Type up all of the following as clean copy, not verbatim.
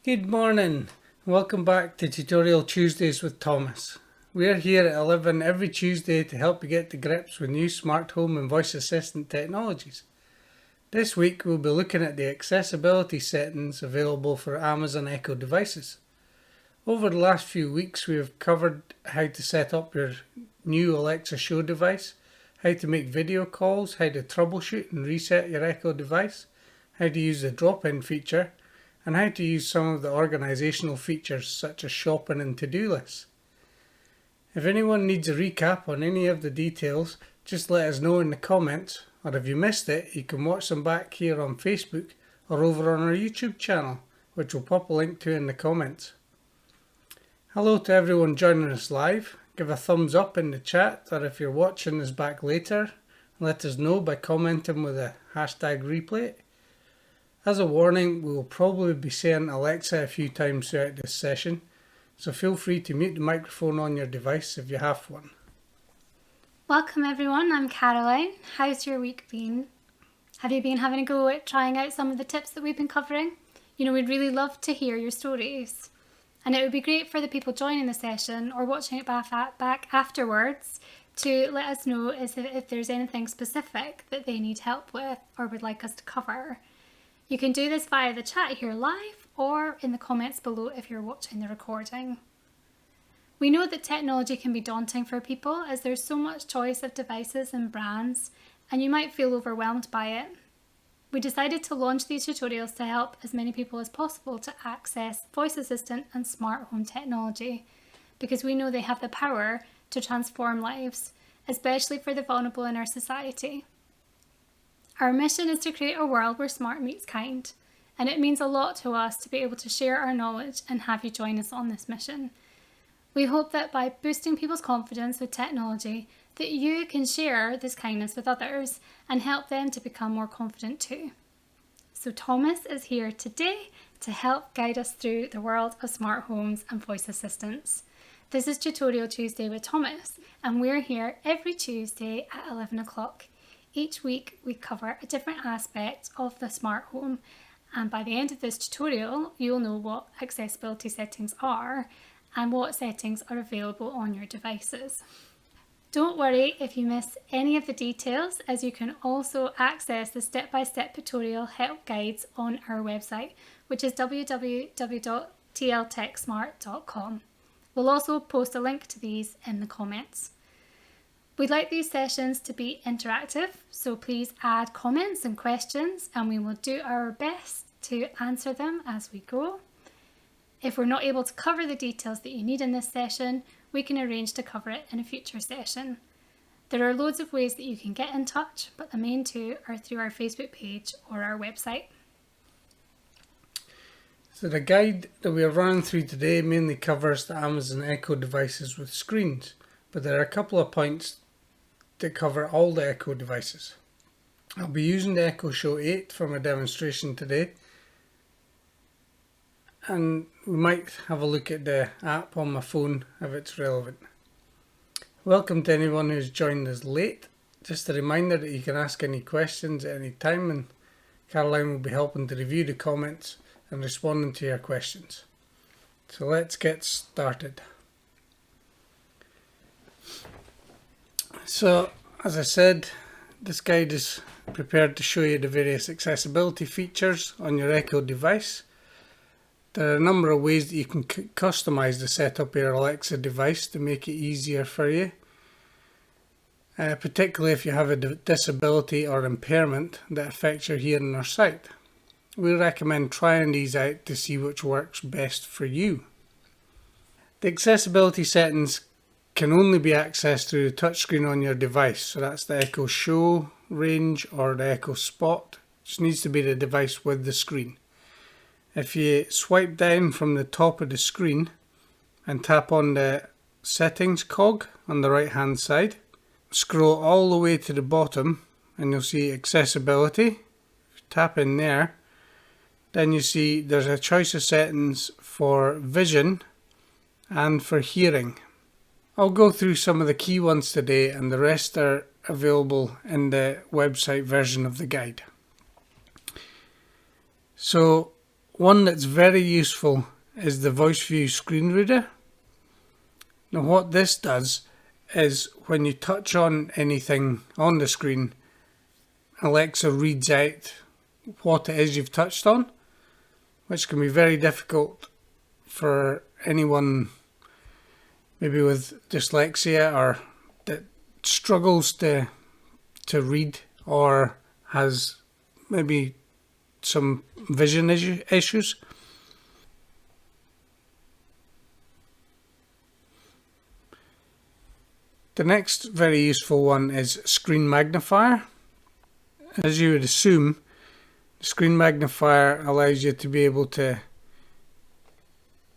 Good morning. Welcome back to Tutorial Tuesdays with Thomas. We're here at 11 every Tuesday to help you get to grips with new smart home and voice assistant technologies. This week we'll be looking at the accessibility settings available for Amazon Echo devices. Over the last few weeks we have covered how to set up your new Alexa Show device, how to make video calls, how to troubleshoot and reset your Echo device, how to use the drop-in feature, and how to use some of the organizational features such as shopping and to-do lists. If anyone needs a recap on any of the details, just let us know in the comments, or if you missed it, you can watch them back here on Facebook or over on our YouTube channel, which we'll pop a link to in the comments. Hello to everyone joining us live. Give a thumbs up in the chat, or if you're watching us back later, let us know by commenting with a hashtag replay. As a warning, we will probably be saying Alexa a few times throughout this session, so feel free to mute the microphone on your device if you have one. Welcome everyone, I'm Caroline. How's your week been? Have you been having a go at trying out some of the tips that we've been covering? We'd really love to hear your stories. And it would be great for the people joining the session or watching it back afterwards to let us know if there's anything specific that they need help with or would like us to cover. You can do this via the chat here live or in the comments below if you're watching the recording. We know that technology can be daunting for people as there's so much choice of devices and brands, and you might feel overwhelmed by it. We decided to launch these tutorials to help as many people as possible to access voice assistant and smart home technology, because we know they have the power to transform lives, especially for the vulnerable in our society. Our mission is to create a world where smart meets kind, and it means a lot to us to be able to share our knowledge and have you join us on this mission. We hope that by boosting people's confidence with technology, that you can share this kindness with others and help them to become more confident too. So Thomas is here today to help guide us through the world of smart homes and voice assistants. This is Tutorial Tuesday with Thomas, and we're here every Tuesday at 11 o'clock. Each week we cover a different aspect of the smart home, and by the end of this tutorial you'll know what accessibility settings are and what settings are available on your devices. Don't worry if you miss any of the details, as you can also access the step-by-step tutorial help guides on our website, which is www.tltechsmart.com. We'll also post a link to these in the comments. We'd like these sessions to be interactive, so please add comments and questions and we will do our best to answer them as we go. If we're not able to cover the details that you need in this session, we can arrange to cover it in a future session. There are loads of ways that you can get in touch, but the main two are through our Facebook page or our website. So the guide that we are running through today mainly covers the Amazon Echo devices with screens, but there are a couple of points that cover all the Echo devices. I'll be using the Echo Show 8 for my demonstration today, and we might have a look at the app on my phone if it's relevant. Welcome to anyone who's joined us late. Just a reminder that you can ask any questions at any time, and Caroline will be helping to review the comments and responding to your questions. So let's get started. So, as I said, this guide is prepared to show you the various accessibility features on your Echo device. There are a number of ways that you can customize the setup of your Alexa device to make it easier for you, particularly if you have a disability or impairment that affects your hearing or sight. We recommend trying these out to see which works best for you. The accessibility settings can only be accessed through the touchscreen on your device, so that's the Echo Show range or the Echo Spot. It just needs to be the device with the screen. If you swipe down from the top of the screen and tap on the settings cog on the right hand side, scroll all the way to the bottom and you'll see accessibility. If you tap in there, then you see there's a choice of settings for vision and for hearing. I'll go through some of the key ones today, and the rest are available in the website version of the guide. So One that's very useful is the VoiceView screen reader. Now what this does is when you touch on anything on the screen, Alexa reads out what it is you've touched on, which can be very difficult for anyone maybe with dyslexia or that struggles to read or has maybe some vision issues. The next very useful one is Screen Magnifier. As you would assume, the Screen Magnifier allows you to be able to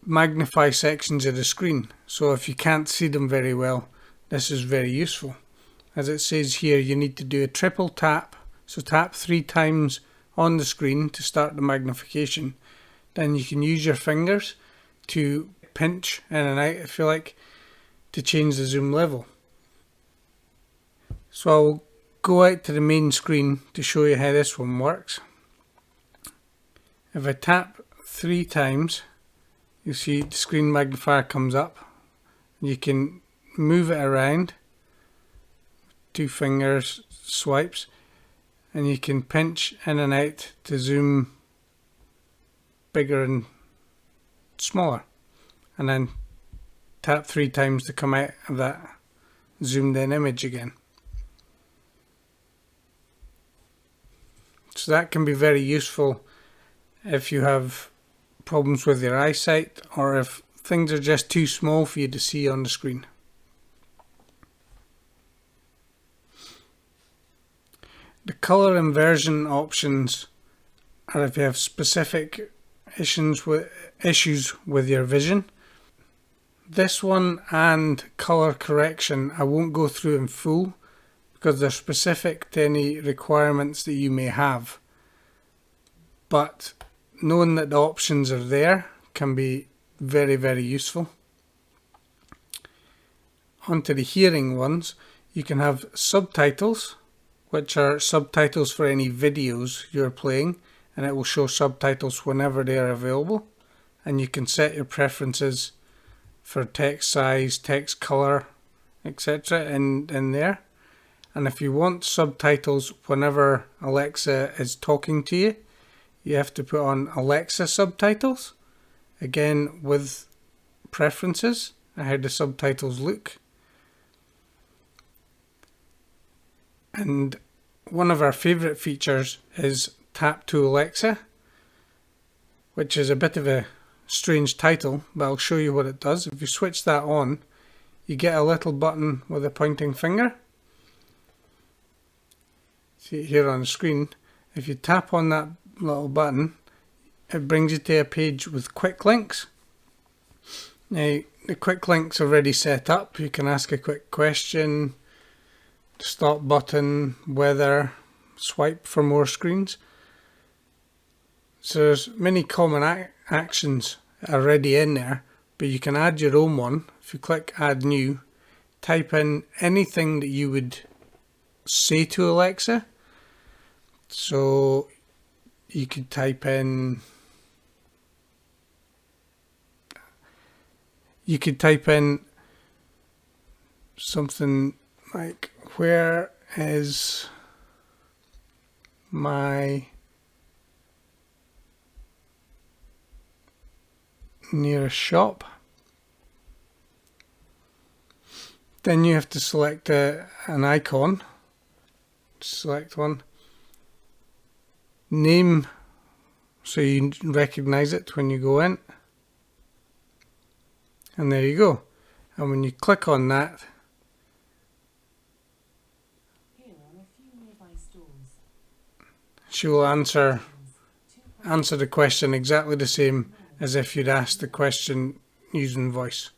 magnify sections of the screen. So if you can't see them very well, this is very useful. As it says here, you need to do a triple tap. So tap 3 times on the screen to start the magnification. Then you can use your fingers to pinch in and out, if you like, to change the zoom level. So I'll go out to the main screen to show you how this one works. If I tap 3 times, you'll see the screen magnifier comes up. You can move it around, 2 fingers swipes, and you can pinch in and out to zoom bigger and smaller, and then tap 3 times to come out of that zoomed in image again. So that can be very useful if you have problems with your eyesight or if things are just too small for you to see on the screen. The color inversion options are if you have specific issues with your vision. This one and color correction I won't go through in full because they're specific to any requirements that you may have. But knowing that the options are there can be very, very useful. Onto the hearing ones, you can have subtitles, which are subtitles for any videos you're playing, and it will show subtitles whenever they are available. And you can set your preferences for text size, text color, etc. in there. And if you want subtitles whenever Alexa is talking to you, you have to put on Alexa subtitles, again with preferences and how the subtitles look. And one of our favourite features is Tap to Alexa, which is a bit of a strange title, but I'll show you what it does. If you switch that on, you get a little button with a pointing finger. See it here on the screen. If you tap on that little button, it brings you to a page with quick links. Now, the quick links are already set up. You can ask a quick question, stop button, weather, swipe for more screens. So there's many common actions already in there, but you can add your own one. If you click add new, type in anything that you would say to Alexa. So you could type in something like, where is my nearest shop? Then you have to select an icon. Select one. Name, so you recognize it when you go in. And there you go. And when you click on that, she will answer the question exactly the same as if you'd asked the question using voice.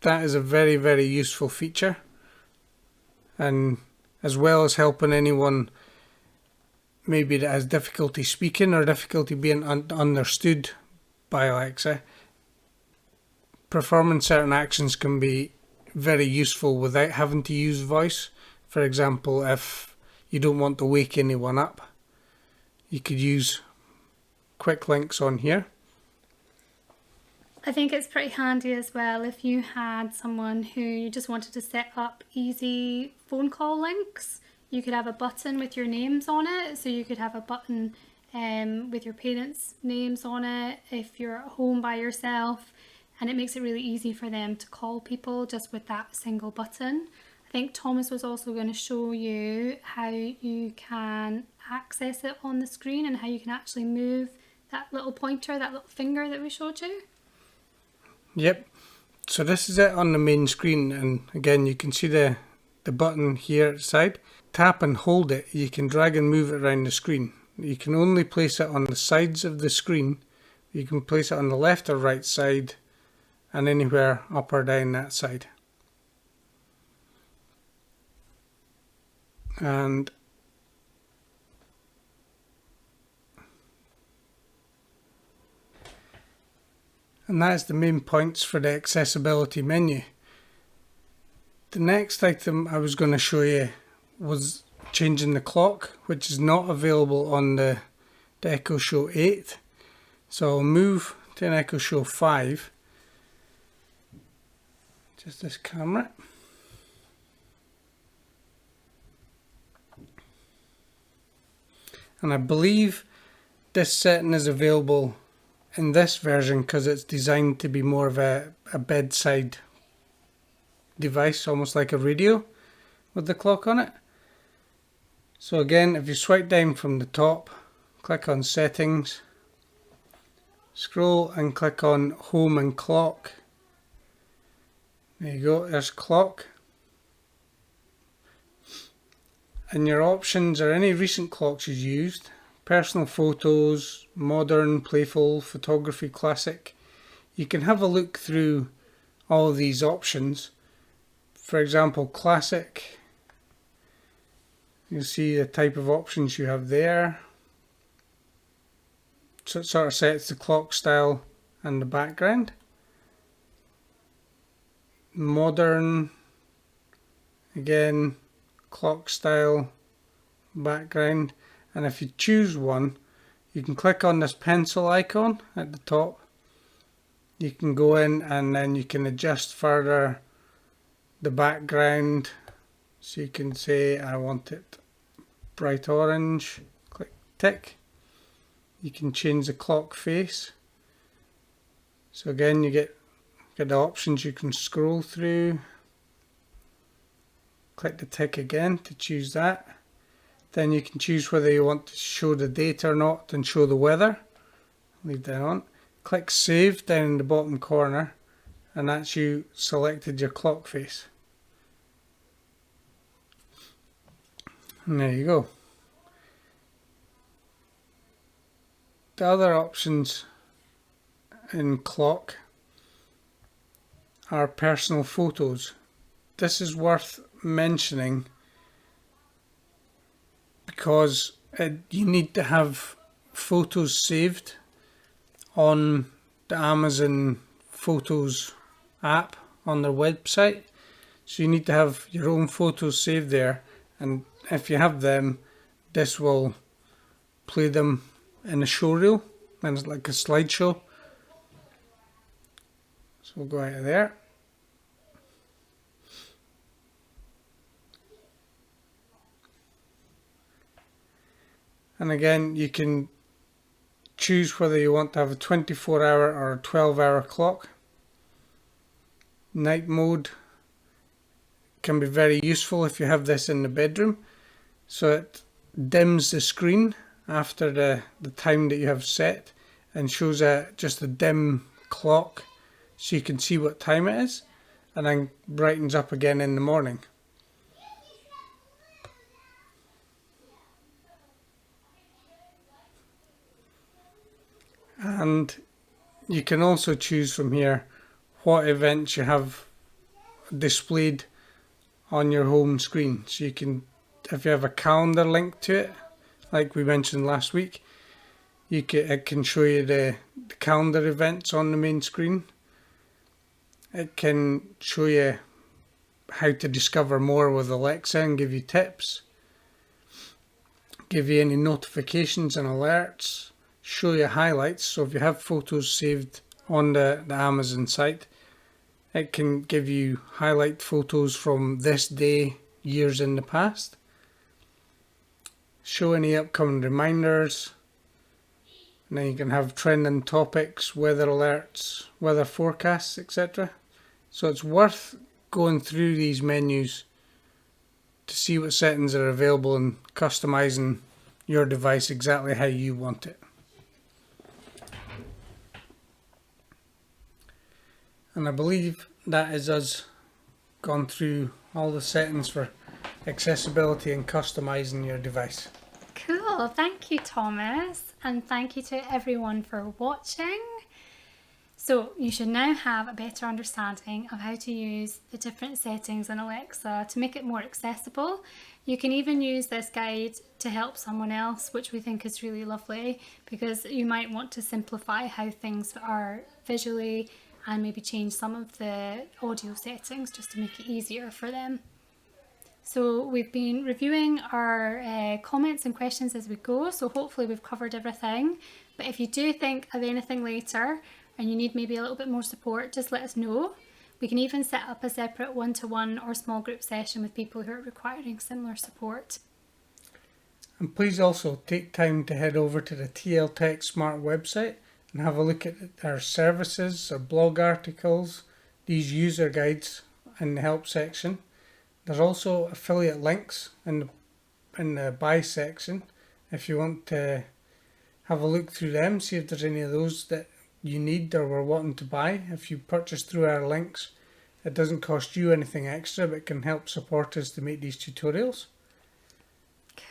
That is a very, very useful feature, and as well as helping anyone maybe that has difficulty speaking or difficulty being understood by Alexa, performing certain actions can be very useful without having to use voice. For example, if you don't want to wake anyone up, you could use quick links on here. I think it's pretty handy as well if you had someone who you just wanted to set up easy phone call links. You could have a button with your names on it, so you could have a button with your parents' names on it if you're at home by yourself, and it makes it really easy for them to call people just with that single button. I think Thomas was also going to show you how you can access it on the screen and how you can actually move that little pointer, that little finger that we showed you. Yep, so this is it on the main screen, and again you can see the button here at the side. Tap and hold it, you can drag and move it around the screen. You can only place it on the sides of the screen. You can place it on the left or right side and anywhere up or down that side. And that's the main points for the accessibility menu. The next item I was going to show you was changing the clock, which is not available on the Echo Show 8. So I'll move to an Echo Show 5. Just this camera. And I believe this setting is available in this version because it's designed to be more of a bedside device, almost like a radio with the clock on it. So again, if you swipe down from the top, click on Settings, scroll and click on Home and Clock. There you go, there's Clock. And your options are any recent clocks you've used, personal photos, modern, playful, photography, classic. You can have a look through all of these options. For example, classic, you'll see the type of options you have there. So it sort of sets the clock style and the background. Modern, again, clock style, background, and if you choose one, you can click on this pencil icon at the top. You can go in and then you can adjust further the background, so you can say I want it bright orange, click tick. You can change the clock face, so again you get the options you can scroll through. Click the tick again to choose that. Then you can choose whether you want to show the date or not and show the weather. Leave that on. Click Save down in the bottom corner, and that's you selected your clock face. And there you go. The other options in clock are personal photos. This is worth mentioning because you need to have photos saved on the Amazon Photos app on their website. So you need to have your own photos saved there, and if you have them, this will play them in a showreel, and it's like a slideshow. So we'll go out of there. And again, you can choose whether you want to have a 24-hour or a 12-hour clock. Night mode can be very useful if you have this in the bedroom. So it dims the screen after the time that you have set and shows just a dim clock so you can see what time it is, and then brightens up again in the morning. And you can also choose from here what events you have displayed on your home screen. So you can, if you have a calendar linked to it, like we mentioned last week, it can show you the calendar events on the main screen. It can show you how to discover more with Alexa and give you tips, give you any notifications and alerts, show you highlights. So if you have photos saved on the Amazon site, it can give you highlight photos from this day, years in the past. Show any upcoming reminders. And then you can have trending topics, weather alerts, weather forecasts, etc. So it's worth going through these menus to see what settings are available and customizing your device exactly how you want it. And I believe that is us gone through all the settings for accessibility and customizing your device. Cool, thank you Thomas, and thank you to everyone for watching. So you should now have a better understanding of how to use the different settings in Alexa to make it more accessible. You can even use this guide to help someone else, which we think is really lovely, because you might want to simplify how things are visually and maybe change some of the audio settings just to make it easier for them. So we've been reviewing our comments and questions as we go, so hopefully we've covered everything. But if you do think of anything later and you need maybe a little bit more support, just let us know. We can even set up a separate one-to-one or small group session with people who are requiring similar support. And please also take time to head over to the TL Tech Smart website and have a look at our services, our blog articles, these user guides in the help section. There's also affiliate links in the buy section if you want to have a look through them, see if there's any of those that you need or were wanting to buy. If you purchase through our links, it doesn't cost you anything extra, but can help support us to make these tutorials.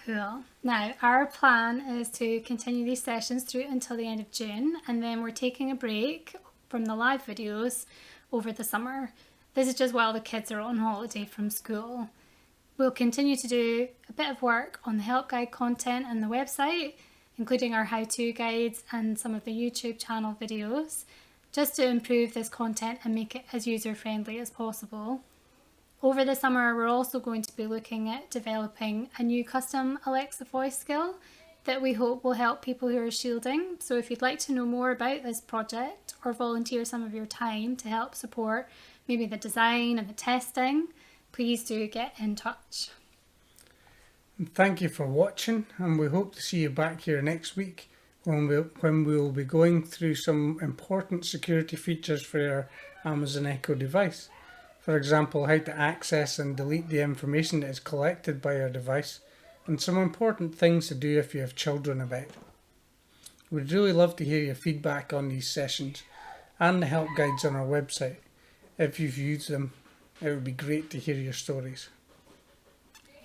Cool. Now our plan is to continue these sessions through until the end of June, and then we're taking a break from the live videos over the summer. This is just while the kids are on holiday from school. We'll continue to do a bit of work on the help guide content and the website, including our how-to guides and some of the YouTube channel videos, just to improve this content and make it as user-friendly as possible. Over the summer, we're also going to be looking at developing a new custom Alexa voice skill that we hope will help people who are shielding. So if you'd like to know more about this project or volunteer some of your time to help support maybe the design and the testing, please do get in touch. And thank you for watching, and we hope to see you back here next week when we'll be going through some important security features for your Amazon Echo device. For example, how to access and delete the information that is collected by your device, and some important things to do if you have children about. We'd really love to hear your feedback on these sessions and the help guides on our website. If you've used them, it would be great to hear your stories.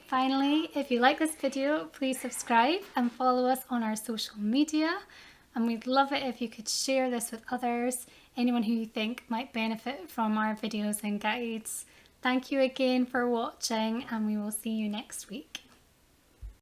Finally, if you like this video, please subscribe and follow us on our social media. And we'd love it if you could share this with others, anyone who you think might benefit from our videos and guides. Thank you again for watching, and we will see you next week.